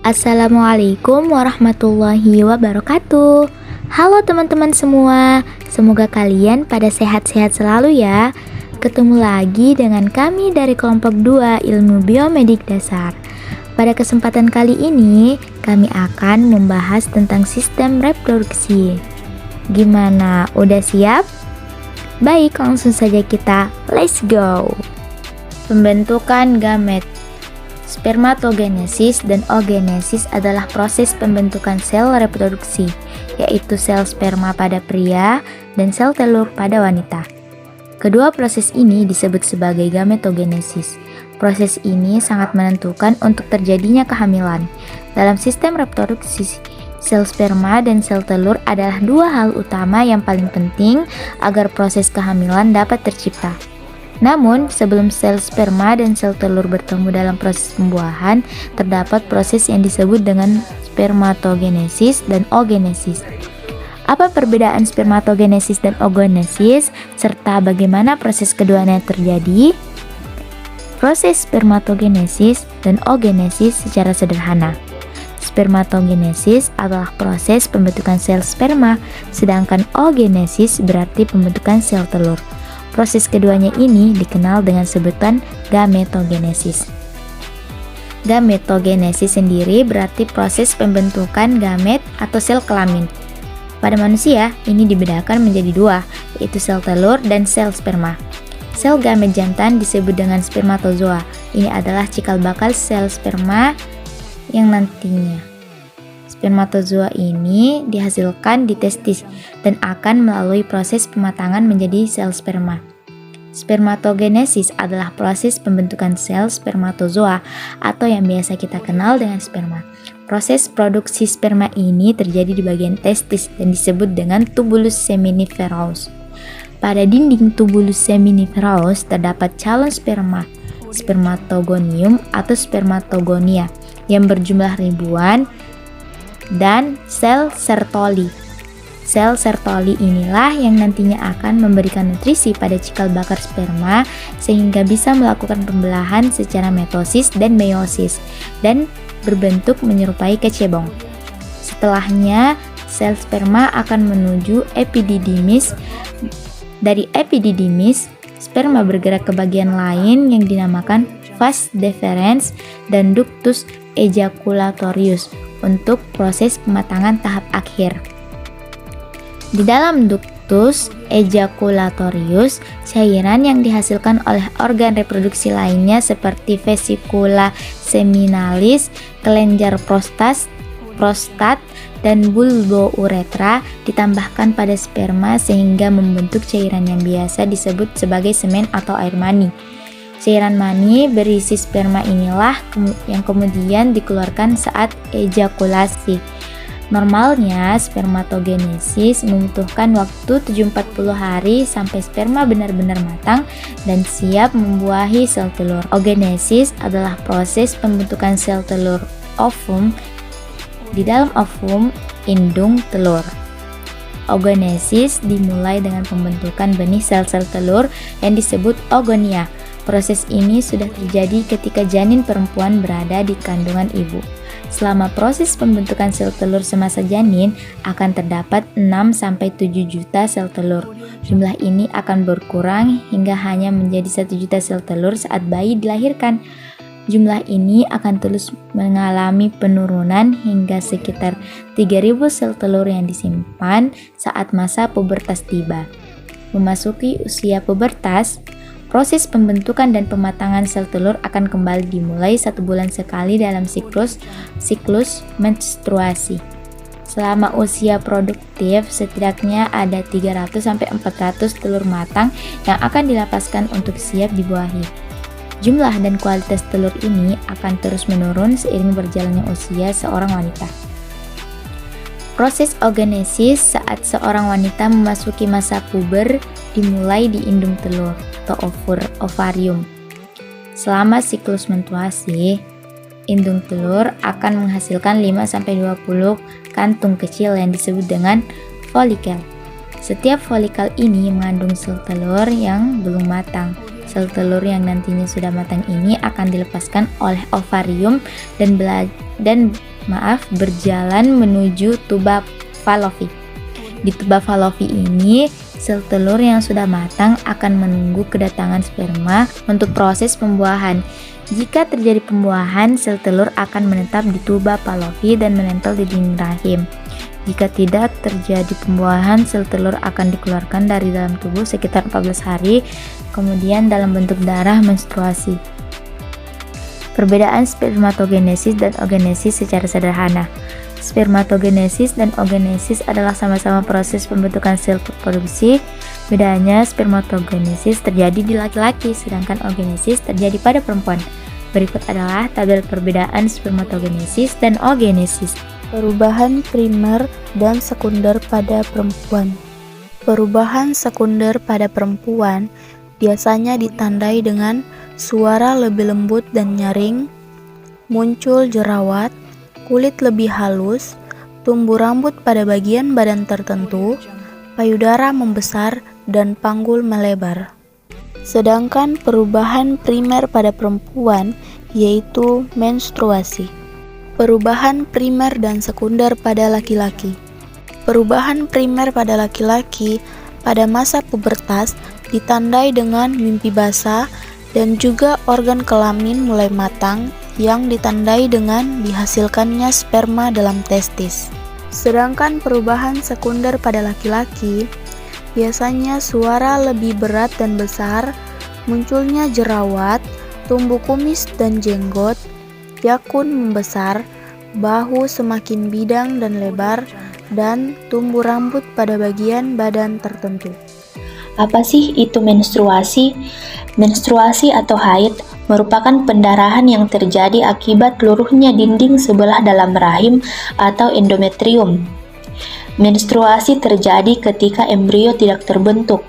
Assalamualaikum warahmatullahi wabarakatuh. Halo teman-teman semua, semoga kalian pada sehat-sehat selalu ya. Ketemu lagi dengan kami dari kelompok 2 Ilmu Biomedik Dasar. Pada kesempatan kali ini, kami akan membahas tentang sistem reproduksi. Gimana, udah siap? Baik, langsung saja kita let's go. Pembentukan gamet. Spermatogenesis dan oogenesis adalah proses pembentukan sel reproduksi, yaitu sel sperma pada pria dan sel telur pada wanita. Kedua proses ini disebut sebagai gametogenesis. Proses ini sangat menentukan untuk terjadinya kehamilan. Dalam sistem reproduksi, sel sperma dan sel telur adalah dua hal utama yang paling penting agar proses kehamilan dapat tercipta. Namun, sebelum sel sperma dan sel telur bertemu dalam proses pembuahan, terdapat proses yang disebut dengan spermatogenesis dan oogenesis. Apa perbedaan spermatogenesis dan oogenesis, serta bagaimana proses keduanya terjadi? Proses spermatogenesis dan oogenesis secara sederhana. Spermatogenesis adalah proses pembentukan sel sperma, sedangkan oogenesis berarti pembentukan sel telur. Proses keduanya ini dikenal dengan sebutan gametogenesis. Gametogenesis sendiri berarti proses pembentukan gamet atau sel kelamin. Pada manusia, ini dibedakan menjadi dua, yaitu sel telur dan sel sperma. Sel gamet jantan disebut dengan spermatozoa. Ini adalah cikal bakal sel sperma yang nantinya spermatozoa ini dihasilkan di testis dan akan melalui proses pematangan menjadi sel sperma. Spermatogenesis adalah proses pembentukan sel spermatozoa atau yang biasa kita kenal dengan sperma. Proses produksi sperma ini terjadi di bagian testis dan disebut dengan tubulus seminiferous. Pada dinding tubulus seminiferous terdapat calon sperma, spermatogonium atau spermatogonia yang berjumlah ribuan, dan sel Sertoli. Sel Sertoli inilah yang nantinya akan memberikan nutrisi pada cikal bakal sperma sehingga bisa melakukan pembelahan secara mitosis dan meiosis dan berbentuk menyerupai kecebong. Setelahnya, sel sperma akan menuju epididymis. Dari epididymis, sperma bergerak ke bagian lain yang dinamakan vas deferens dan ductus ejaculatorius untuk proses pematangan tahap akhir. Di dalam ductus ejaculatorius, cairan yang dihasilkan oleh organ reproduksi lainnya seperti vesikula seminalis, kelenjar prostat, dan bulbouretra ditambahkan pada sperma sehingga membentuk cairan yang biasa disebut sebagai semen atau air mani. Cairan mani berisi sperma inilah yang kemudian dikeluarkan saat ejakulasi. Normalnya, spermatogenesis membutuhkan waktu 740 hari sampai sperma benar-benar matang dan siap membuahi sel telur. Oogenesis adalah proses pembentukan sel telur ovum di dalam ovum indung telur. Oogenesis dimulai dengan pembentukan benih sel-sel telur yang disebut oogonia. Proses ini sudah terjadi ketika janin perempuan berada di kandungan ibu. Selama proses pembentukan sel telur semasa janin akan terdapat 6-7 juta sel telur. Jumlah ini akan berkurang hingga hanya menjadi 1 juta sel telur saat bayi dilahirkan. Jumlah ini akan terus mengalami penurunan hingga sekitar 3.000 sel telur yang disimpan saat masa pubertas tiba. Memasuki usia pubertas, proses pembentukan dan pematangan sel telur akan kembali dimulai 1 bulan sekali dalam siklus menstruasi. Selama usia produktif, setidaknya ada 300-400 telur matang yang akan dilepaskan untuk siap dibuahi. Jumlah dan kualitas telur ini akan terus menurun seiring berjalannya usia seorang wanita. Proses oogenesis saat seorang wanita memasuki masa puber dimulai di indung telur atau ovarium. Selama siklus menstruasi, indung telur akan menghasilkan 5-20 kantung kecil yang disebut dengan folikel. Setiap folikel ini mengandung sel telur yang belum matang. Sel telur yang nantinya sudah matang ini akan dilepaskan oleh ovarium dan berjalan menuju tuba Fallopi. Di tuba Fallopi ini, sel telur yang sudah matang akan menunggu kedatangan sperma untuk proses pembuahan. Jika terjadi pembuahan, sel telur akan menetap di tuba Fallopi dan menempel di dinding rahim. Jika tidak terjadi pembuahan, sel telur akan dikeluarkan dari dalam tubuh sekitar 14 hari, kemudian dalam bentuk darah menstruasi. Perbedaan spermatogenesis dan oogenesis secara sederhana. Spermatogenesis dan oogenesis adalah sama-sama proses pembentukan sel reproduksi. Bedanya, spermatogenesis terjadi di laki-laki, sedangkan oogenesis terjadi pada perempuan. Berikut adalah tabel perbedaan spermatogenesis dan oogenesis. Perubahan primer dan sekunder pada perempuan. Perubahan sekunder pada perempuan biasanya ditandai dengan suara lebih lembut dan nyaring, muncul jerawat, kulit lebih halus, tumbuh rambut pada bagian badan tertentu, payudara membesar, dan panggul melebar. Sedangkan perubahan primer pada perempuan yaitu menstruasi. Perubahan primer dan sekunder pada laki-laki. Perubahan primer pada laki-laki pada masa pubertas ditandai dengan mimpi basah dan juga organ kelamin mulai matang yang ditandai dengan dihasilkannya sperma dalam testis. Sedangkan perubahan sekunder pada laki-laki biasanya suara lebih berat dan besar, munculnya jerawat, tumbuh kumis dan jenggot, yakun membesar, bahu semakin bidang dan lebar, dan tumbuh rambut pada bagian badan tertentu. Apa sih itu menstruasi? Menstruasi atau haid merupakan pendarahan yang terjadi akibat luruhnya dinding sebelah dalam rahim atau endometrium. Menstruasi terjadi ketika embrio tidak terbentuk.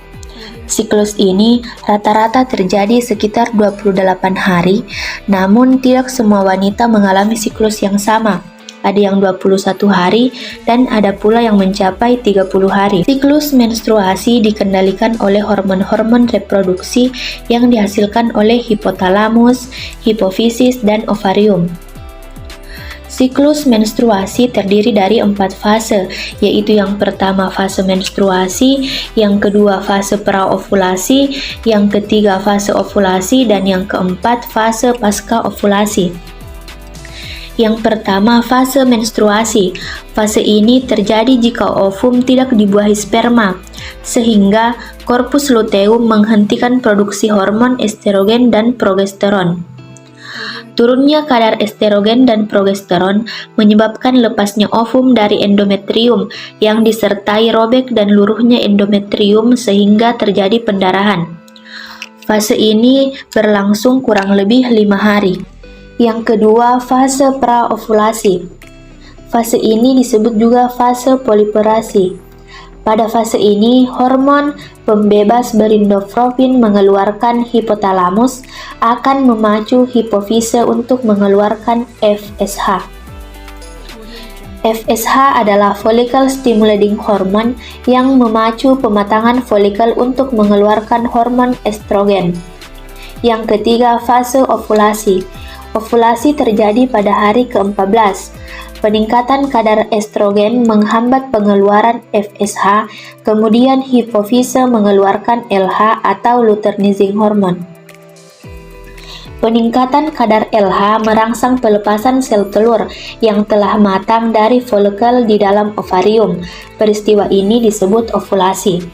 Siklus ini rata-rata terjadi sekitar 28 hari, namun tidak semua wanita mengalami siklus yang sama. Ada yang 21 hari dan ada pula yang mencapai 30 hari. Siklus menstruasi dikendalikan oleh hormon-hormon reproduksi yang dihasilkan oleh hipotalamus, hipofisis, dan ovarium. Siklus menstruasi terdiri dari 4 fase, yaitu yang pertama fase menstruasi, yang kedua fase praovulasi, yang ketiga fase ovulasi, dan yang keempat fase pasca ovulasi. Yang pertama, fase menstruasi. Fase ini terjadi jika ovum tidak dibuahi sperma, sehingga korpus luteum menghentikan produksi hormon estrogen dan progesteron. Turunnya kadar estrogen dan progesteron menyebabkan lepasnya ovum dari endometrium yang disertai robek dan luruhnya endometrium sehingga terjadi pendarahan. Fase ini berlangsung kurang lebih 5 hari. Yang kedua, fase praovulasi. Fase ini disebut juga fase poliporasi. Pada fase ini, hormon pembebas berindofropin mengeluarkan hipotalamus akan memacu hipofise untuk mengeluarkan FSH. FSH adalah follicle stimulating hormone yang memacu pematangan folikel untuk mengeluarkan hormon estrogen. Yang ketiga, fase ovulasi. Ovulasi terjadi pada hari ke-14. Peningkatan kadar estrogen menghambat pengeluaran FSH, kemudian hipofise mengeluarkan LH atau luteinizing hormone. Peningkatan kadar LH merangsang pelepasan sel telur yang telah matang dari folikel di dalam ovarium. Peristiwa ini disebut ovulasi.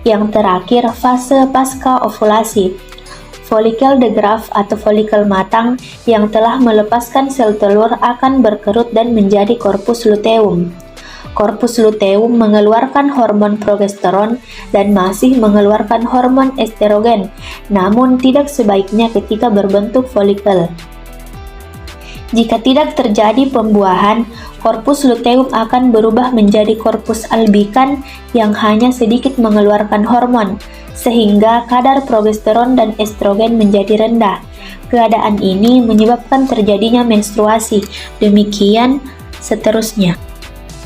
Yang terakhir, fase pasca ovulasi. Folikel degraf atau folikel matang yang telah melepaskan sel telur akan berkerut dan menjadi korpus luteum. Korpus luteum mengeluarkan hormon progesteron dan masih mengeluarkan hormon estrogen, namun tidak sebaiknya ketika berbentuk folikel. Jika tidak terjadi pembuahan, korpus luteum akan berubah menjadi korpus albikan yang hanya sedikit mengeluarkan hormon, sehingga kadar progesteron dan estrogen menjadi rendah. Keadaan ini menyebabkan terjadinya menstruasi. Demikian seterusnya.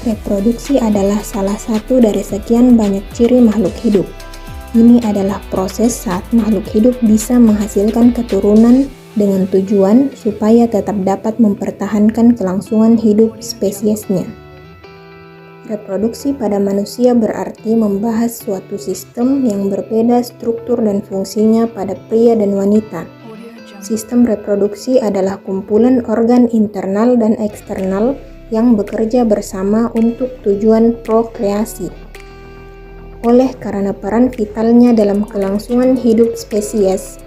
Reproduksi adalah salah satu dari sekian banyak ciri makhluk hidup. Ini adalah proses saat makhluk hidup bisa menghasilkan keturunan dengan tujuan supaya tetap dapat mempertahankan kelangsungan hidup spesiesnya. Reproduksi pada manusia berarti membahas suatu sistem yang berbeda struktur dan fungsinya pada pria dan wanita. Sistem reproduksi adalah kumpulan organ internal dan eksternal yang bekerja bersama untuk tujuan prokreasi. Oleh karena peran vitalnya dalam kelangsungan hidup spesies,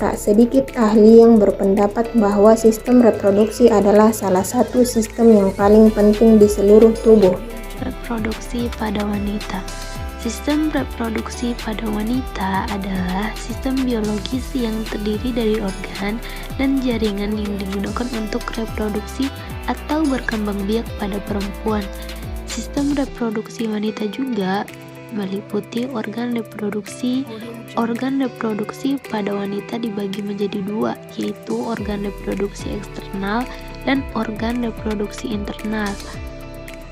tak sedikit ahli yang berpendapat bahwa sistem reproduksi adalah salah satu sistem yang paling penting di seluruh tubuh. Reproduksi pada wanita. Sistem reproduksi pada wanita adalah sistem biologis yang terdiri dari organ dan jaringan yang digunakan untuk reproduksi atau berkembang biak pada perempuan. Sistem reproduksi wanita juga meliputi organ reproduksi. Organ reproduksi pada wanita dibagi menjadi dua, yaitu organ reproduksi eksternal dan organ reproduksi internal.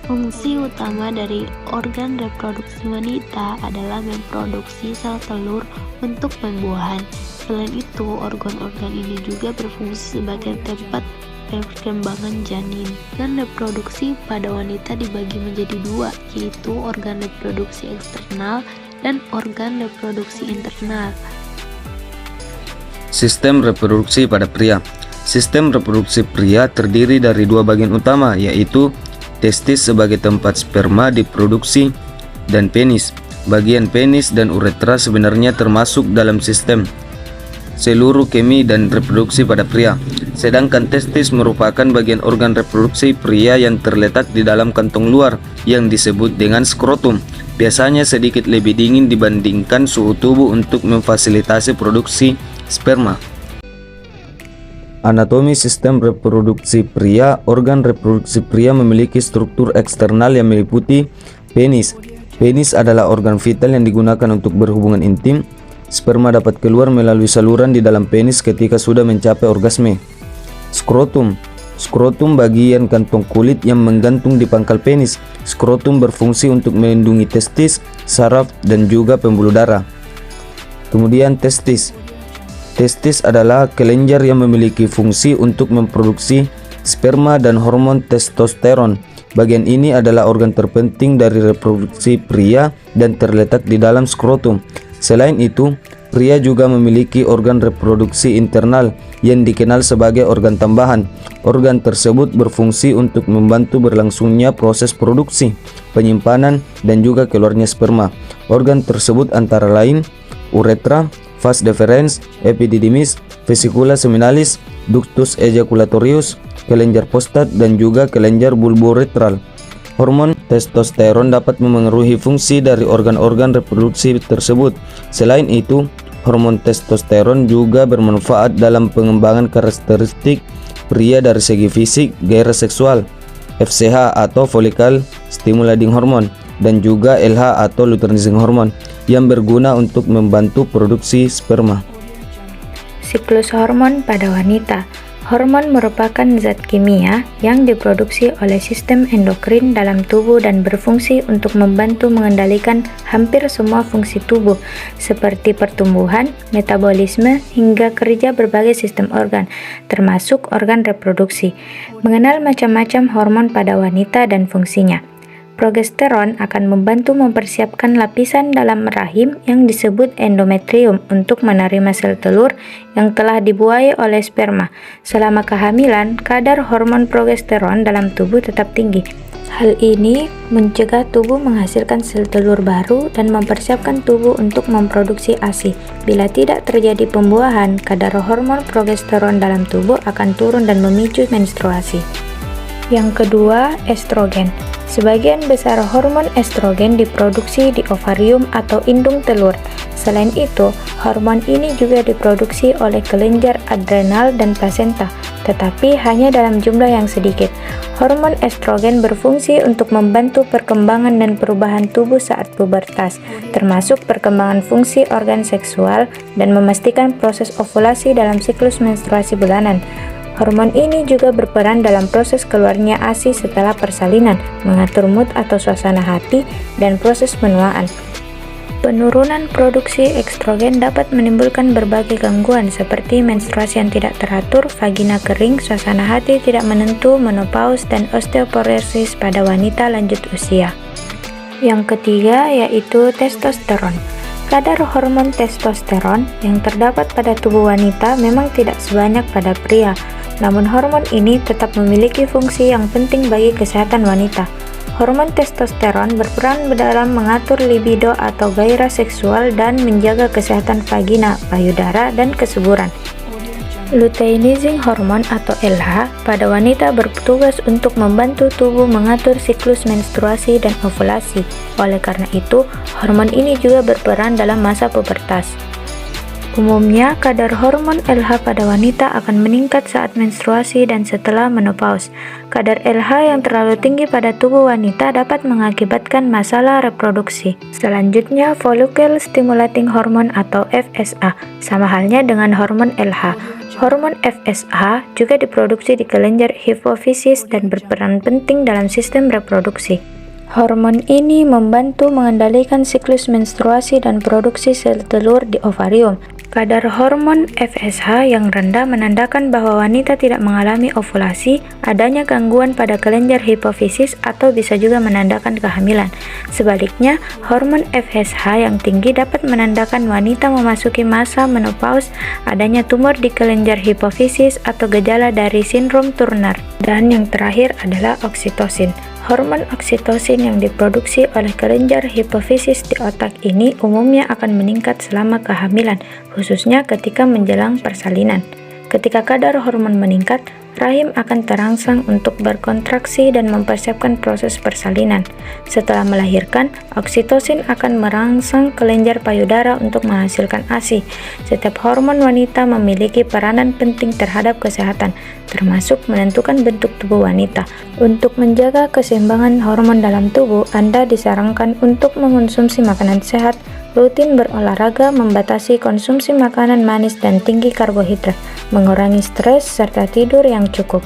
Fungsi utama dari organ reproduksi wanita adalah memproduksi sel telur untuk pembuahan. Selain itu, organ-organ ini juga berfungsi sebagai tempat perkembangan janin. Organ reproduksi pada wanita dibagi menjadi dua, yaitu organ reproduksi eksternal dan organ reproduksi internal. Sistem reproduksi pada pria. Sistem reproduksi pria terdiri dari dua bagian utama, yaitu testis sebagai tempat sperma diproduksi dan penis. Bagian penis dan uretra sebenarnya termasuk dalam sistem seluruh kemi dan reproduksi pada pria. Sedangkan testis merupakan bagian organ reproduksi pria yang terletak di dalam kantong luar yang disebut dengan skrotum. Biasanya sedikit lebih dingin dibandingkan suhu tubuh untuk memfasilitasi produksi sperma. Anatomi sistem reproduksi pria. Organ reproduksi pria memiliki struktur eksternal yang meliputi penis. Penis adalah organ vital yang digunakan untuk berhubungan intim. Sperma dapat keluar melalui saluran di dalam penis ketika sudah mencapai orgasme. Skrotum. Skrotum bagian kantong kulit yang menggantung di pangkal penis. Skrotum berfungsi untuk melindungi testis, saraf, dan juga pembuluh darah. Kemudian testis. Testis adalah kelenjar yang memiliki fungsi untuk memproduksi sperma dan hormon testosteron. Bagian ini adalah organ terpenting dari reproduksi pria dan terletak di dalam skrotum. Selain itu, pria juga memiliki organ reproduksi internal yang dikenal sebagai organ tambahan. Organ tersebut berfungsi untuk membantu berlangsungnya proses produksi, penyimpanan, dan juga keluarnya sperma. Organ tersebut antara lain uretra, vas deferens, epididymis, vesicula seminalis, ductus ejaculatorius, kelenjar prostat, dan juga kelenjar bulboretral. Hormon testosteron dapat memengaruhi fungsi dari organ-organ reproduksi tersebut. Selain itu, hormon testosteron juga bermanfaat dalam pengembangan karakteristik pria dari segi fisik, gairah seksual, FSH atau follicle stimulating hormone, dan juga LH atau luteinizing hormone yang berguna untuk membantu produksi sperma. Siklus hormon pada wanita. Hormon merupakan zat kimia yang diproduksi oleh sistem endokrin dalam tubuh dan berfungsi untuk membantu mengendalikan hampir semua fungsi tubuh seperti pertumbuhan, metabolisme, hingga kerja berbagai sistem organ, termasuk organ reproduksi. Mengenal macam-macam hormon pada wanita dan fungsinya. Progesteron akan membantu mempersiapkan lapisan dalam rahim yang disebut endometrium untuk menerima sel telur yang telah dibuai oleh sperma. Selama kehamilan, kadar hormon progesteron dalam tubuh tetap tinggi. Hal ini mencegah tubuh menghasilkan sel telur baru dan mempersiapkan tubuh untuk memproduksi ASI. Bila tidak terjadi pembuahan, kadar hormon progesteron dalam tubuh akan turun dan memicu menstruasi. Yang kedua, estrogen. Sebagian besar hormon estrogen diproduksi di ovarium atau indung telur. Selain itu, hormon ini juga diproduksi oleh kelenjar adrenal dan plasenta, tetapi hanya dalam jumlah yang sedikit. Hormon estrogen berfungsi untuk membantu perkembangan dan perubahan tubuh saat pubertas, termasuk perkembangan fungsi organ seksual dan memastikan proses ovulasi dalam siklus menstruasi bulanan. Hormon ini juga berperan dalam proses keluarnya ASI setelah persalinan, mengatur mood atau suasana hati, dan proses penuaan. Penurunan produksi estrogen dapat menimbulkan berbagai gangguan seperti menstruasi yang tidak teratur, vagina kering, suasana hati tidak menentu, menopause, dan osteoporosis pada wanita lanjut usia. Yang ketiga yaitu testosteron. Kadar hormon testosteron yang terdapat pada tubuh wanita memang tidak sebanyak pada pria, namun hormon ini tetap memiliki fungsi yang penting bagi kesehatan wanita. Hormon testosteron berperan dalam mengatur libido atau gairah seksual dan menjaga kesehatan vagina, payudara, dan kesuburan. Luteinizing hormone atau LH pada wanita bertugas untuk membantu tubuh mengatur siklus menstruasi dan ovulasi. Oleh karena itu, hormon ini juga berperan dalam masa pubertas. Umumnya, kadar hormon LH pada wanita akan meningkat saat menstruasi dan setelah menopause. Kadar LH yang terlalu tinggi pada tubuh wanita dapat mengakibatkan masalah reproduksi. Selanjutnya, follicle stimulating hormone atau FSH, sama halnya dengan hormon LH. Hormon FSH juga diproduksi di kelenjar hipofisis dan berperan penting dalam sistem reproduksi. Hormon ini membantu mengendalikan siklus menstruasi dan produksi sel telur di ovarium. Kadar hormon FSH yang rendah menandakan bahwa wanita tidak mengalami ovulasi, adanya gangguan pada kelenjar hipofisis, atau bisa juga menandakan kehamilan. Sebaliknya, hormon FSH yang tinggi dapat menandakan wanita memasuki masa menopause, adanya tumor di kelenjar hipofisis, atau gejala dari sindrom Turner. Dan yang terakhir adalah oksitosin. Hormon oksitosin yang diproduksi oleh kelenjar hipofisis di otak ini umumnya akan meningkat selama kehamilan, khususnya ketika menjelang persalinan. Ketika kadar hormon meningkat, rahim akan terangsang untuk berkontraksi dan mempersiapkan proses persalinan. Setelah melahirkan, oksitosin akan merangsang kelenjar payudara untuk menghasilkan ASI. Setiap hormon wanita memiliki peranan penting terhadap kesehatan, termasuk menentukan bentuk tubuh wanita. Untuk menjaga keseimbangan hormon dalam tubuh, Anda disarankan untuk mengonsumsi makanan sehat, rutin berolahraga, membatasi konsumsi makanan manis dan tinggi karbohidrat, mengurangi stres, serta tidur yang cukup.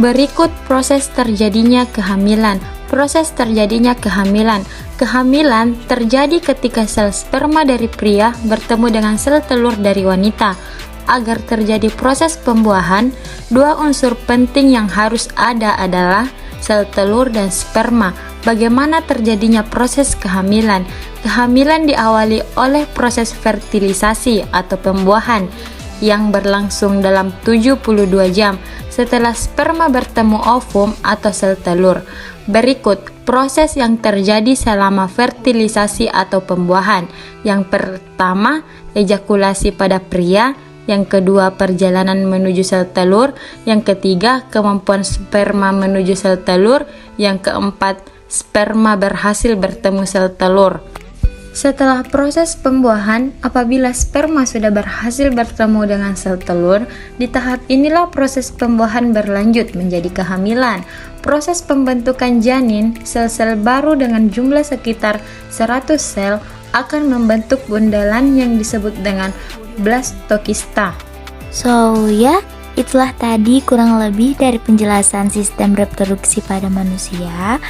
Berikut proses terjadinya kehamilan. Proses terjadinya kehamilan. Kehamilan terjadi ketika sel sperma dari pria bertemu dengan sel telur dari wanita. Agar terjadi proses pembuahan, dua unsur penting yang harus ada adalah sel telur dan sperma. Bagaimana terjadinya proses kehamilan? Kehamilan diawali oleh proses fertilisasi atau pembuahan yang berlangsung dalam 72 jam setelah sperma bertemu ovum atau sel telur. Berikut proses yang terjadi selama fertilisasi atau pembuahan. Yang pertama, ejakulasi pada pria. Yang kedua, perjalanan menuju sel telur. Yang ketiga, kemampuan sperma menuju sel telur. Yang keempat, sperma berhasil bertemu sel telur. Setelah proses pembuahan, apabila sperma sudah berhasil bertemu dengan sel telur, di tahap inilah proses pembuahan berlanjut menjadi kehamilan. Proses pembentukan janin, sel-sel baru dengan jumlah sekitar 100 sel akan membentuk bundelan yang disebut dengan blastokista. So ya, itulah tadi kurang lebih dari penjelasan sistem reproduksi pada manusia.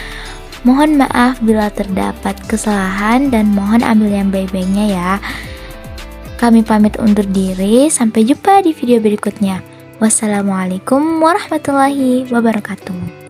Mohon maaf bila terdapat kesalahan dan mohon ambil yang baik-baiknya ya. Kami pamit undur diri, sampai jumpa di video berikutnya. Wassalamualaikum warahmatullahi wabarakatuh.